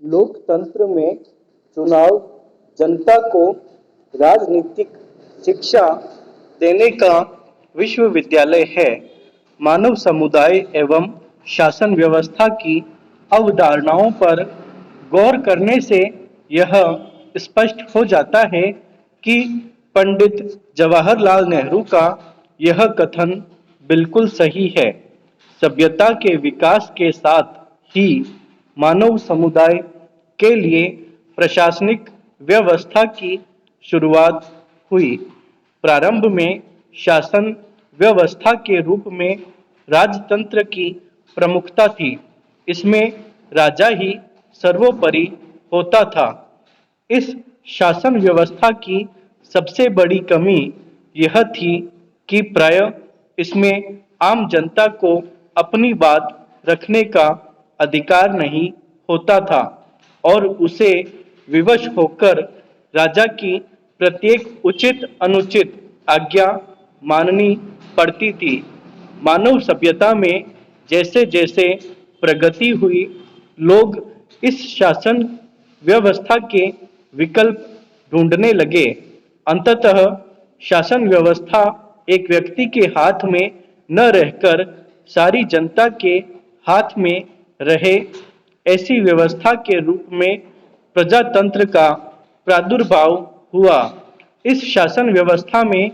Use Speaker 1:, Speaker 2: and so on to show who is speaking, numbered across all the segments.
Speaker 1: लोकतंत्र में चुनाव जनता को राजनीतिक शिक्षा देने का विश्वविद्यालय है। मानव समुदाय एवं शासन व्यवस्था की अवधारणाओं पर गौर करने से यह स्पष्ट हो जाता है कि पंडित जवाहरलाल नेहरू का यह कथन बिल्कुल सही है। सभ्यता के विकास के साथ ही मानव समुदाय के लिए प्रशासनिक व्यवस्था की शुरुआत हुई। प्रारंभ में शासन व्यवस्था के रूप में राजतंत्र की प्रमुखता थी। इसमें राजा ही सर्वोपरि होता था। इस शासन व्यवस्था की सबसे बड़ी कमी यह थी कि प्रायः इसमें आम जनता को अपनी बात रखने का अधिकार नहीं होता था और उसे विवश होकर राजा की प्रत्येक उचित अनुचित आज्ञा माननी पड़ती थी। मानव सभ्यता में जैसे जैसे प्रगति हुई, लोग इस शासन व्यवस्था के विकल्प ढूंढने लगे। अंततः शासन व्यवस्था एक व्यक्ति के हाथ में न रहकर सारी जनता के हाथ में रहे, ऐसी व्यवस्था के रूप में प्रजातंत्र का प्रादुर्भाव हुआ। इस शासन व्यवस्था में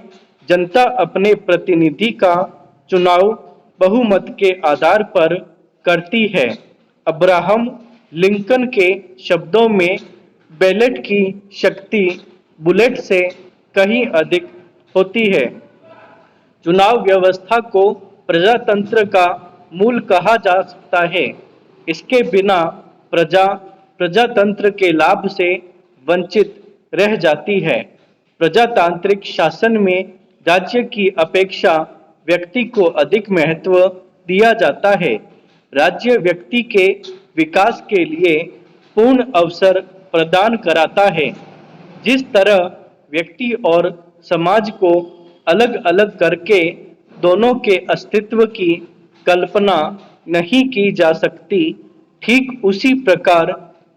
Speaker 1: जनता अपने प्रतिनिधि का चुनाव बहुमत के आधार पर करती है। अब्राहम लिंकन के शब्दों में, बैलेट की शक्ति बुलेट से कहीं अधिक होती है। चुनाव व्यवस्था को प्रजातंत्र का मूल कहा जा सकता है। इसके बिना प्रजा प्रजातंत्र के लाभ से वंचित रह जाती है। प्रजातांत्रिक शासन में राज्य की अपेक्षा व्यक्ति को अधिक महत्व दिया जाता है। राज्य व्यक्ति के विकास के लिए पूर्ण अवसर प्रदान कराता है। जिस तरह व्यक्ति और समाज को अलग अलग करके दोनों के अस्तित्व की कल्पना नहीं की जा सकती, ठीक उसी प्रकार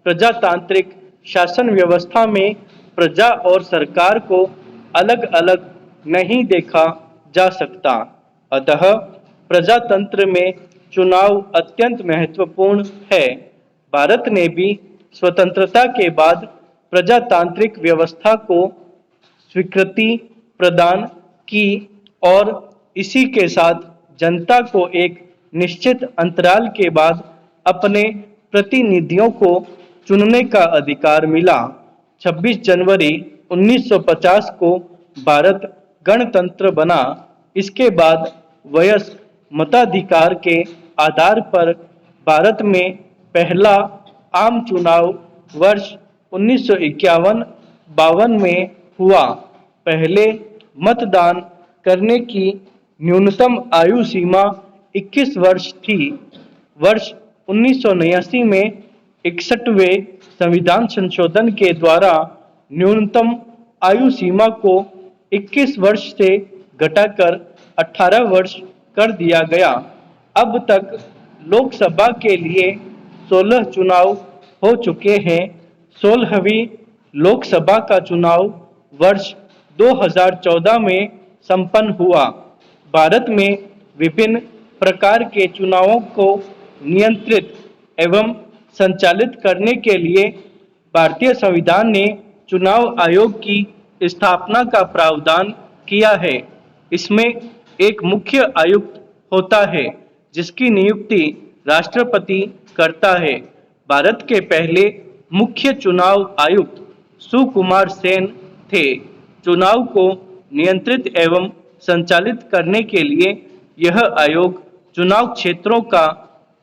Speaker 1: प्रजातांत्रिक शासन व्यवस्था में प्रजा और सरकार को अलग अलग नहीं देखा जा सकता। अतः प्रजातंत्र में चुनाव अत्यंत महत्वपूर्ण है। भारत ने भी स्वतंत्रता के बाद प्रजातांत्रिक व्यवस्था को स्वीकृति प्रदान की और इसी के साथ जनता को एक निश्चित अंतराल के बाद अपने प्रतिनिधियों को चुनने का अधिकार मिला। 26 जनवरी 1950 को भारत गणतंत्र बना। इसके बाद वयस्क मताधिकार के आधार पर भारत में पहला आम चुनाव वर्ष 1951-52 में हुआ। पहले मतदान करने की न्यूनतम आयु सीमा 21 वर्ष थी। वर्ष 1979 में 61वें संविधान संशोधन के द्वारा न्यूनतम आयु सीमा को 21 वर्ष से घटाकर 18 वर्ष कर दिया गया। अब तक लोकसभा के लिए 16 चुनाव हो चुके हैं। 16वीं लोकसभा का चुनाव वर्ष 2014 में संपन्न हुआ। भारत में विभिन्न प्रकार के चुनावों को नियंत्रित एवं संचालित करने के लिए भारतीय संविधान ने चुनाव आयोग की स्थापना का प्रावधान किया है। इसमें एक मुख्य आयुक्त होता है जिसकी नियुक्ति राष्ट्रपति करता है। भारत के पहले मुख्य चुनाव आयुक्त सुकुमार सेन थे। चुनाव को नियंत्रित एवं संचालित करने के लिए यह आयोग चुनाव क्षेत्रों का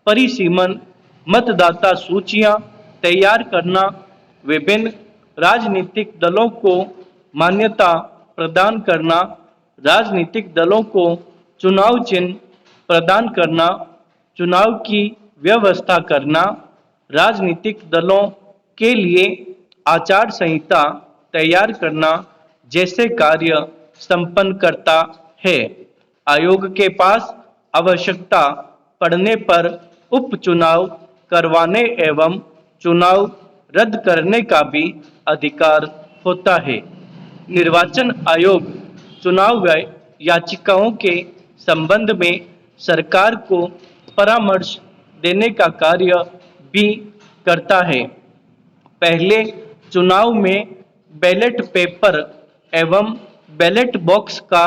Speaker 1: परिसीमन, मतदाता सूचियां तैयार करना, विभिन्न राजनीतिक दलों को मान्यता प्रदान करना, राजनीतिक दलों को चुनाव चिन्ह प्रदान करना, चुनाव की व्यवस्था करना, राजनीतिक दलों के लिए आचार संहिता तैयार करना जैसे कार्य संपन्न करता है। आयोग के पास आवश्यकता पड़ने पर उपचुनाव करवाने एवं चुनाव रद्द करने का भी अधिकार होता है। निर्वाचन आयोग चुनाव याचिकाओं के संबंध में सरकार को परामर्श देने का कार्य भी करता है। पहले चुनाव में बैलेट पेपर एवं बैलेट बॉक्स का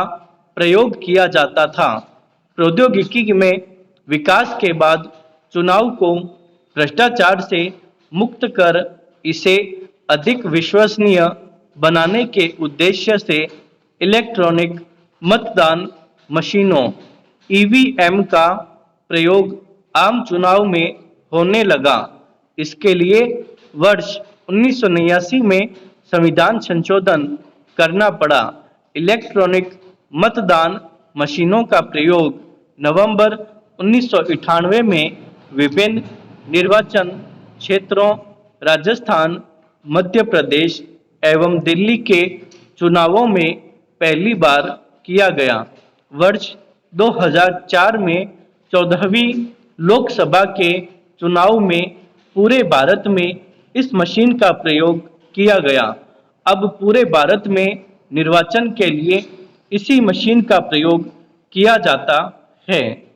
Speaker 1: प्रयोग किया जाता था। प्रौद्योगिकी में विकास के बाद चुनाव को भ्रष्टाचार से मुक्त कर इसे अधिक विश्वसनीय बनाने के उद्देश्य से इलेक्ट्रॉनिक मतदान मशीनों ईवीएम का प्रयोग आम चुनाव में होने लगा। इसके लिए वर्ष 1989 में संविधान संशोधन करना पड़ा। इलेक्ट्रॉनिक मतदान मशीनों का प्रयोग नवंबर 1998 में विभिन्न निर्वाचन क्षेत्रों राजस्थान, मध्य प्रदेश एवं दिल्ली के चुनावों में पहली बार किया गया। वर्ष 2004 में 14वीं लोकसभा के चुनाव में पूरे भारत में इस मशीन का प्रयोग किया गया। अब पूरे भारत में निर्वाचन के लिए इसी मशीन का प्रयोग किया जाता है।